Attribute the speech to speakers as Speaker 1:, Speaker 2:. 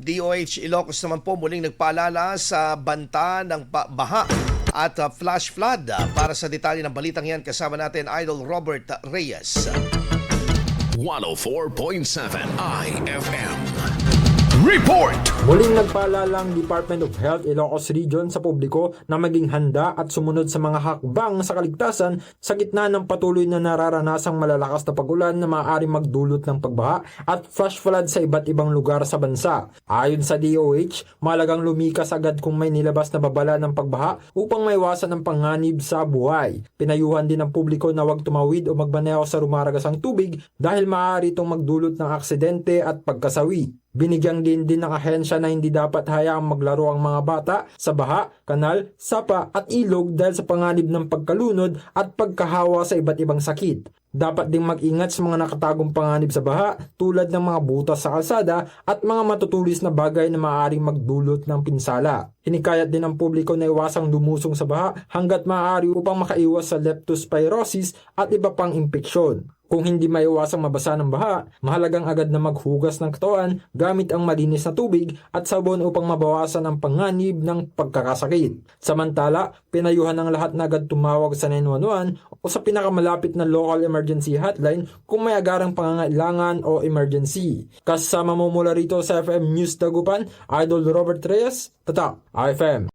Speaker 1: DOH Ilocos naman po muling nagpaalala sa banta ng baha at flash flood. Para sa detalye ng balitang yan, kasama natin Idol Robert Reyes.
Speaker 2: 104.7 IFM.
Speaker 3: Report!
Speaker 4: Muling nagpaalala ang Department of Health Ilocos Region sa publiko na maging handa at sumunod sa mga hakbang sa kaligtasan sa gitna ng patuloy na nararanasang malalakas na pag-ulan na maaaring magdulot ng pagbaha at flash flood sa iba't ibang lugar sa bansa. Ayon sa DOH, mahalagang lumikas agad kung may nilabas na babala ng pagbaha upang maiwasan ang panganib sa buhay. Pinayuhan din ng publiko na huwag tumawid o magbaneo sa rumaragasang tubig dahil maaari itong magdulot ng aksidente at pagkasawi. Binigyang din ng ahensya na hindi dapat hayaang maglaro ang mga bata sa baha, kanal, sapa at ilog dahil sa panganib ng pagkalunod at pagkahawa sa iba't ibang sakit. Dapat ding mag-ingat sa mga nakatagong panganib sa baha tulad ng mga butas sa kalsada at mga matutulis na bagay na maaaring magdulot ng pinsala. Hinikayat din ang publiko na iwasang lumusong sa baha hanggat maaari upang makaiwas sa leptospirosis at iba pang impeksyon. Kung hindi maiwasang mabasa ng baha, mahalagang agad na maghugas ng katawan gamit ang malinis na tubig at sabon upang mabawasan ang panganib ng pagkakasakit. Samantala, pinayuhan ng lahat na agad tumawag sa 911 o sa pinakamalapit na local emergency hotline kung may agarang pangangailangan o emergency. Kasama mo mula rito sa FM News Dagupan, Idol Robert Reyes, Tatak, IFM.